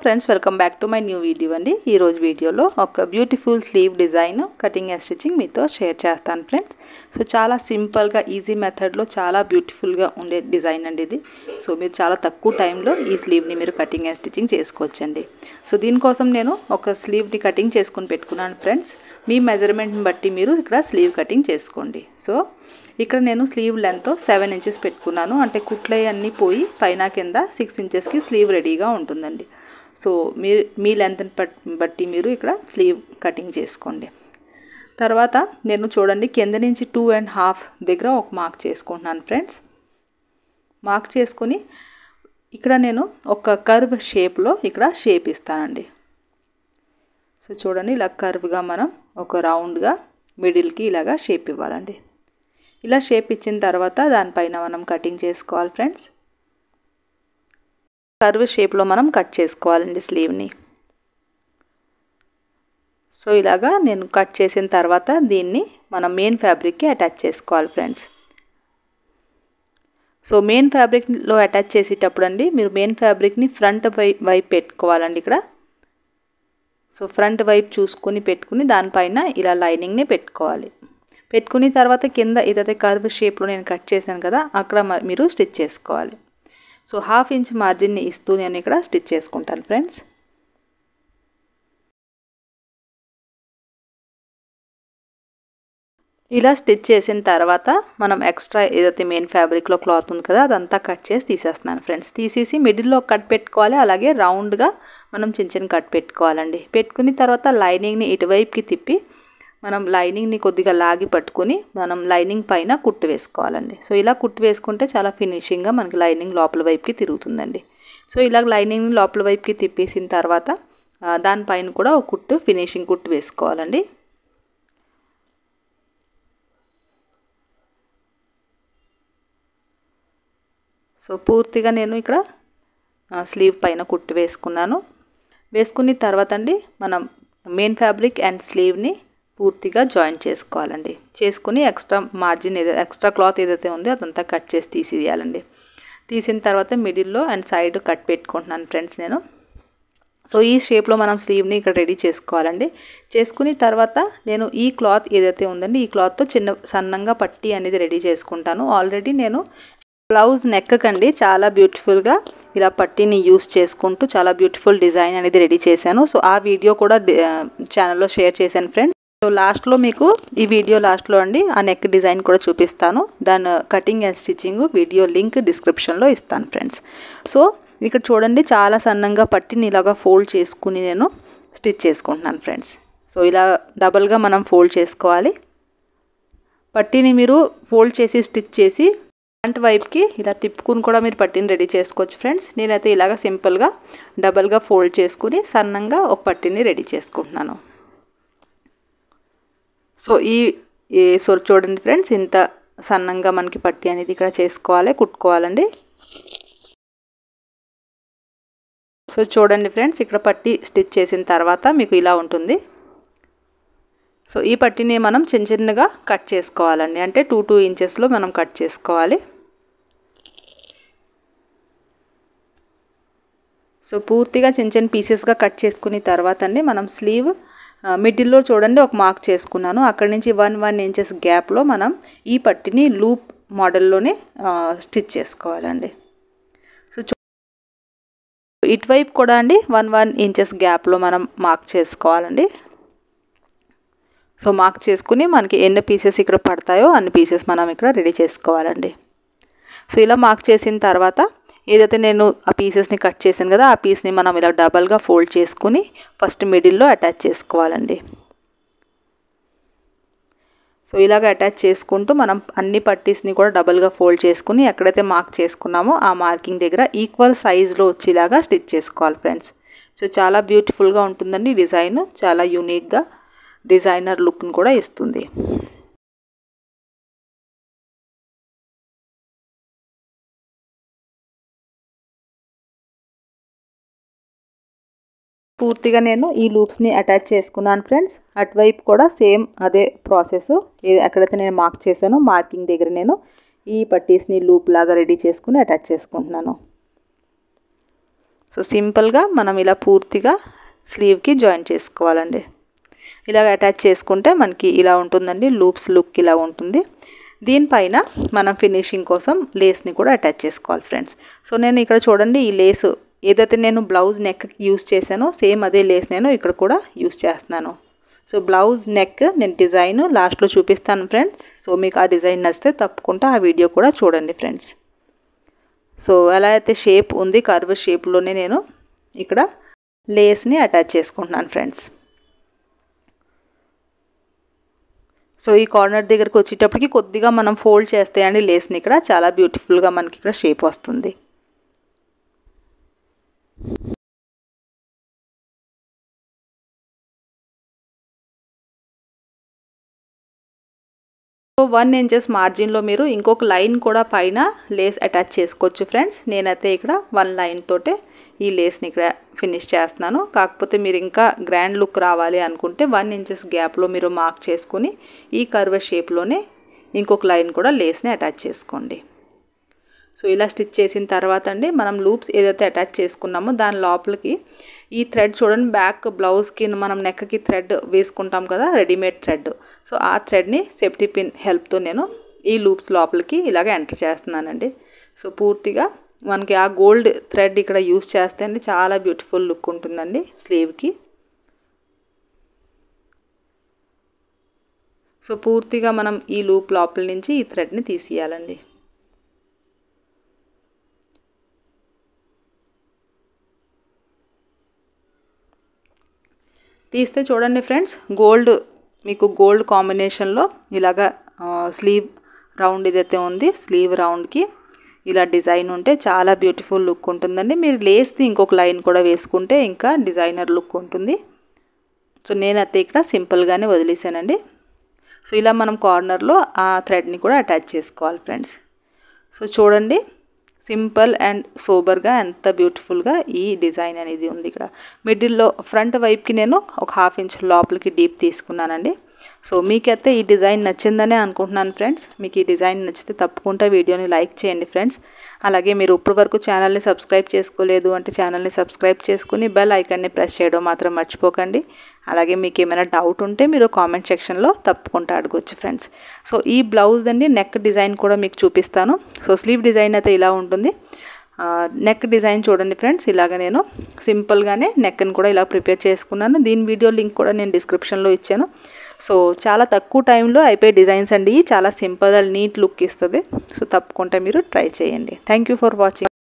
Friends, welcome back to my new video అండి. ఈ రోజు వీడియోలో ఒక beautiful slew design cutting and stitching మీతో షేర్ చేస్తాను ఫ్రెండ్స్. సో చాలా సింపుల్గా ఈజీ మెథడ్లో చాలా బ్యూటిఫుల్గా ఉండే డిజైన్ అండి ఇది. సో మీరు చాలా తక్కువ టైంలో ఈ స్లీవ్ని మీరు కటింగ్ అండ్ స్టిచ్చింగ్ చేసుకోవచ్చండి. సో దీనికోసం నేను ఒక స్లీవ్ని కటింగ్ చేసుకుని పెట్టుకున్నాను ఫ్రెండ్స్. మీ మెజర్మెంట్ని బట్టి మీరు ఇక్కడ స్లీవ్ కటింగ్ చేసుకోండి. సో ఇక్కడ నేను స్లీవ్ లెంత్ 7 ఇంచెస్ పెట్టుకున్నాను. అంటే కుట్లు అన్నీ పోయి పైన కింద 6 ఇంచెస్కి స్లీవ్ రెడీగా ఉంటుందండి. సో మీ లెంత్ని బట్టి మీరు ఇక్కడ స్లీవ్ కటింగ్ చేసుకోండి. తర్వాత నేను చూడండి కింద నుంచి 2.5 దగ్గర ఒక మార్క్ చేసుకుంటున్నాను ఫ్రెండ్స్. మార్క్ చేసుకుని ఇక్కడ నేను ఒక కర్వ్ షేప్లో ఇక్కడ షేప్ ఇస్తానండి. సో చూడండి ఇలా కర్వ్గా మనం ఒక రౌండ్గా మిడిల్కి ఇలాగా షేప్ ఇవ్వాలండి. ఇలా షేప్ ఇచ్చిన తర్వాత దానిపైన మనం కటింగ్ చేసుకోవాలి ఫ్రెండ్స్. కర్వ్ షేప్లో మనం కట్ చేసుకోవాలండి స్లీవ్ని. సో ఇలాగా నేను కట్ చేసిన తర్వాత దీన్ని మనం మెయిన్ ఫ్యాబ్రిక్కి అటాచ్ చేసుకోవాలి ఫ్రెండ్స్. సో మెయిన్ ఫ్యాబ్రిక్లో అటాచ్ చేసేటప్పుడు అండి మీరు మెయిన్ ఫ్యాబ్రిక్ని ఫ్రంట్ వైపు పెట్టుకోవాలండి ఇక్కడ. సో ఫ్రంట్ వైపు చూసుకుని పెట్టుకుని దానిపైన ఇలా లైనింగ్ని పెట్టుకోవాలి. పెట్టుకుని తర్వాత కింద ఏదైతే కర్వ్ షేప్లో నేను కట్ చేశాను కదా అక్కడ మీరు స్టిచ్ చేసుకోవాలి. సో 1/2 ఇంచ్ మార్జిన్ని ఇస్తూ నేను ఇక్కడ స్టిచ్ చేసుకుంటాను ఫ్రెండ్స్. ఇలా స్టిచ్ చేసిన తర్వాత మనం ఎక్స్ట్రా ఏదైతే మెయిన్ ఫ్యాబ్రిక్లో క్లాత్ ఉంది కదా అదంతా కట్ చేసి తీసేస్తున్నాను ఫ్రెండ్స్. తీసేసి మిడిల్లో కట్ పెట్టుకోవాలి. అలాగే రౌండ్గా మనం చిన్న కట్ పెట్టుకోవాలండి. పెట్టుకుని తర్వాత లైనింగ్ని ఇటువైపుకి తిప్పి మనం లైనింగ్ని కొద్దిగా లాగి పట్టుకుని మనం లైనింగ్ పైన కుట్టు వేసుకోవాలండి. సో ఇలా కుట్టు వేసుకుంటే చాలా ఫినిషింగ్గా మనకి లైనింగ్ లోపల వైపుకి తిరుగుతుందండి. సో ఇలా లైనింగ్ని లోపల వైపుకి తిప్పేసిన తర్వాత దానిపైన కూడా ఒక కుట్టు ఫినిషింగ్ కుట్టు వేసుకోవాలండి. సో పూర్తిగా నేను ఇక్కడ స్లీవ్ పైన కుట్టు వేసుకున్నాను. వేసుకున్న తర్వాత అండి మనం మెయిన్ ఫ్యాబ్రిక్ అండ్ స్లీవ్ని పూర్తిగా జాయిన్ చేసుకోవాలండి. చేసుకుని ఎక్స్ట్రా మార్జిన్ ఎక్స్ట్రా క్లాత్ ఏదైతే ఉందో అదంతా కట్ చేసి తీసేయాలండి. తీసిన తర్వాత మిడిల్లో అండ్ సైడ్ కట్ పెట్టుకుంటున్నాను ఫ్రెండ్స్ నేను. సో ఈ షేప్లో మనం స్లీవ్ని ఇక్కడ రెడీ చేసుకోవాలండి. చేసుకుని తర్వాత నేను ఈ క్లాత్ ఏదైతే ఉందండి ఈ క్లాత్తో సన్నంగా పట్టీ అనేది రెడీ చేసుకుంటాను. ఆల్రెడీ నేను బ్లౌజ్ నెక్ కండి చాలా బ్యూటిఫుల్గా ఇలా పట్టీని యూస్ చేసుకుంటూ చాలా బ్యూటిఫుల్ డిజైన్ అనేది రెడీ చేశాను. సో ఆ వీడియో కూడా ఛానల్లో షేర్ చేశాను ఫ్రెండ్స్. సో లాస్ట్లో మీకు ఈ వీడియో లాస్ట్లో అండి ఆ నెక్ డిజైన్ కూడా చూపిస్తాను. దాని cutting and stitching video link డిస్క్రిప్షన్లో ఇస్తాను ఫ్రెండ్స్. సో ఇక్కడ చూడండి చాలా సన్నంగా పట్టిని ఇలాగా ఫోల్డ్ చేసుకుని నేను స్టిచ్ చేసుకుంటున్నాను ఫ్రెండ్స్. సో ఇలా డబల్గా మనం ఫోల్డ్ చేసుకోవాలి. పట్టీని మీరు ఫోల్డ్ చేసి స్టిచ్ చేసి ఫ్రంట్ వైపుకి ఇలా తిప్పుకుని కూడా మీరు పట్టీని రెడీ చేసుకోవచ్చు ఫ్రెండ్స్. నేనైతే ఇలాగ సింపుల్గా డబల్గా ఫోల్డ్ చేసుకుని సన్నంగా ఒక పట్టీని రెడీ చేసుకుంటున్నాను. సో సో చూడండి ఫ్రెండ్స్ ఇంత సన్నంగా మనకి పట్టీ అనేది ఇక్కడ చేసుకోవాలి, కుట్టుకోవాలండి. సో చూడండి ఫ్రెండ్స్ ఇక్కడ పట్టీ స్టిచ్ చేసిన తర్వాత మీకు ఇలా ఉంటుంది. సో ఈ పట్టీని మనం చిన్నగా కట్ చేసుకోవాలండి. అంటే 2 ఇంచెస్లో మనం కట్ చేసుకోవాలి. సో పూర్తిగా చిన్న పీసెస్గా కట్ చేసుకున్న తర్వాత అండి మనం స్లీవ్ మిడిల్లో చూడండి ఒక మార్క్ చేసుకున్నాను. అక్కడి నుంచి 1 ఇంచెస్ గ్యాప్లో మనం ఈ పట్టీని లూప్ మోడల్లోనే స్టిచ్ చేసుకోవాలండి. సో ఇటువైపు కూడా అండి 1 ఇంచెస్ గ్యాప్లో మనం మార్క్ చేసుకోవాలండి. సో మార్క్ చేసుకుని మనకి ఎన్ని పీసెస్ ఇక్కడ పడతాయో అన్ని పీసెస్ మనం ఇక్కడ రెడీ చేసుకోవాలండి. సో ఇలా మార్క్ చేసిన తర్వాత ఏదైతే నేను ఆ పీసెస్ని కట్ చేశాను కదా ఆ పీస్ని మనం ఇలా డబల్గా ఫోల్డ్ చేసుకుని ఫస్ట్ మిడిల్లో అటాచ్ చేసుకోవాలండి. సో ఇలాగ అటాచ్ చేసుకుంటూ మనం అన్ని పట్టీస్ని కూడా డబల్గా ఫోల్డ్ చేసుకుని ఎక్కడైతే మార్క్ చేసుకున్నామో ఆ మార్కింగ్ దగ్గర ఈక్వల్ సైజులో వచ్చేలాగా స్టిచ్ చేసుకోవాలి ఫ్రెండ్స్. సో చాలా బ్యూటిఫుల్గా ఉంటుందండి డిజైన్. చాలా యూనిక్గా డిజైనర్ లుక్ని కూడా ఇస్తుంది. పూర్తిగా నేను ఈ లూప్స్ని అటాచ్ చేసుకున్నాను ఫ్రెండ్స్. అటువైపు కూడా సేమ్ అదే ప్రాసెస్. ఎక్కడైతే నేను మార్క్ చేశానో మార్కింగ్ దగ్గర నేను ఈ పట్టీస్ని లూప్ లాగా రెడీ చేసుకుని అటాచ్ చేసుకుంటున్నాను. సో సింపుల్గా మనం ఇలా పూర్తిగా స్లీవ్కి జాయిన్ చేసుకోవాలండి. ఇలాగ అటాచ్ చేసుకుంటే మనకి ఇలా ఉంటుందండి, లూప్స్ లుక్ ఇలా ఉంటుంది. దీనిపైన మనం ఫినిషింగ్ కోసం లేస్ని కూడా అటాచ్ చేసుకోవాలి ఫ్రెండ్స్. సో నేను ఇక్కడ చూడండి, ఈ లేస్ ఏదైతే నేను బ్లౌజ్ నెక్ యూస్ చేశానో సేమ్ అదే లేస్ నేను ఇక్కడ కూడా యూస్ చేస్తున్నాను. సో బ్లౌజ్ నెక్ నేను డిజైన్ లాస్ట్లో చూపిస్తాను ఫ్రెండ్స్. సో మీకు ఆ డిజైన్ నచ్చితే తప్పకుండా ఆ వీడియో కూడా చూడండి ఫ్రెండ్స్. సో ఎలా అయితే షేప్ ఉంది కర్వ్ షేప్లోనే నేను ఇక్కడ లేస్ని అటాచ్ చేసుకుంటున్నాను ఫ్రెండ్స్. సో ఈ కార్నర్ దగ్గరికి వచ్చేటప్పటికి కొద్దిగా మనం ఫోల్డ్ చేస్తే అండి లేస్ని ఇక్కడ చాలా బ్యూటిఫుల్గా మనకి ఇక్కడ షేప్ వస్తుంది. సో 1 ఇంచెస్ మార్జిన్లో మీరు ఇంకొక లైన్ కూడా పైన లేస్ అటాచ్ చేసుకోవచ్చు ఫ్రెండ్స్. నేనైతే ఇక్కడ 1 లైన్ తోటే ఈ లేస్ని ఇక్కడ ఫినిష్ చేస్తున్నాను. కాకపోతే మీరు ఇంకా గ్రాండ్ లుక్ రావాలి అనుకుంటే 1 ఇంచెస్ గ్యాప్లో మీరు మార్క్ చేసుకుని ఈ కర్వ్ షేప్లోనే ఇంకొక లైన్ కూడా లేస్ని అటాచ్ చేసుకోండి. సో ఇలా స్టిచ్ చేసిన తర్వాత అండి మనం లూప్స్ ఏదైతే అటాచ్ చేసుకున్నామో దాని లోపలికి ఈ థ్రెడ్ చూడండి, బ్యాక్ బ్లౌజ్కి మనం నెక్కి థ్రెడ్ వేసుకుంటాం కదా, రెడీమేడ్ థ్రెడ్. సో ఆ థ్రెడ్ని సేఫ్టీ పిన్ హెల్ప్తో నేను ఈ లూప్స్ లోపలికి ఇలాగ ఎంటర్ చేస్తున్నానండి. సో పూర్తిగా మనకి ఆ గోల్డ్ థ్రెడ్ ఇక్కడ యూస్ చేస్తే అండి చాలా బ్యూటిఫుల్ లుక్ ఉంటుందండి స్లీవ్కి. సో పూర్తిగా మనం ఈ లూప్ లోపల నుంచి ఈ థ్రెడ్ని తీసేయాలండి. తీస్తే చూడండి ఫ్రెండ్స్, మీకు గోల్డ్ కాంబినేషన్లో ఇలాగా స్లీవ్ రౌండ్ ఏదైతే ఉంది స్లీవ్ రౌండ్కి ఇలా డిజైన్ ఉంటే చాలా బ్యూటిఫుల్ లుక్ ఉంటుందండి. మీరు లేస్ది ఇంకొక లైన్ కూడా వేసుకుంటే ఇంకా డిజైనర్ లుక్ ఉంటుంది. సో నేనైతే ఇక్కడ సింపుల్గానే వదిలేసానండి. సో ఇలా మనం కార్నర్లో ఆ థ్రెడ్ని కూడా అటాచ్ చేసుకోవాలి ఫ్రెండ్స్. సో చూడండి, సింపుల్ అండ్ సోబర్గా ఎంత బ్యూటిఫుల్గా ఈ డిజైన్ అనేది ఉంది. ఇక్కడ మిడిల్లో ఫ్రంట్ వైపుకి నేను ఒక 1/2 ఇంచ్ లోపలికి డీప్ తీసుకున్నానండి. సో మీకైతే ఈ డిజైన్ నచ్చిందనే అనుకుంటున్నాను ఫ్రెండ్స్. మీకు ఈ డిజైన్ నచ్చితే తప్పకుండా వీడియోని లైక్ చేయండి ఫ్రెండ్స్. అలాగే మీరు ఇప్పటి వరకు ఛానల్ని సబ్స్క్రైబ్ చేసుకోలేదు అంటే ఛానల్ని సబ్స్క్రైబ్ చేసుకుని బెల్ ఐకాన్ని ప్రెస్ చేయడం మాత్రం మర్చిపోకండి. అలాగే మీకు ఏమైనా డౌట్ ఉంటే మీరు కామెంట్ సెక్షన్లో తప్పకుండా అడగొచ్చు ఫ్రెండ్స్. సో ఈ బ్లౌజ్ అండి నెక్ డిజైన్ కూడా మీకు చూపిస్తాను. సో స్లీవ్ డిజైన్ అయితే ఇలా ఉంటుంది. నెక్ డిజైన్ చూడండి ఫ్రెండ్స్, ఇలాగ నేను సింపుల్గానే నెక్ని కూడా ఇలా ప్రిపేర్ చేసుకున్నాను. దీని వీడియో లింక్ కూడా నేను డిస్క్రిప్షన్లో ఇచ్చాను. సో చాలా తక్కువ టైంలో అయిపోయే డిజైన్స్ అండి, చాలా సింపుల్ అండ్ నీట్ లుక్ ఇస్తుంది. సో తప్పకుండా మీరు ట్రై చేయండి. Thank you for watching.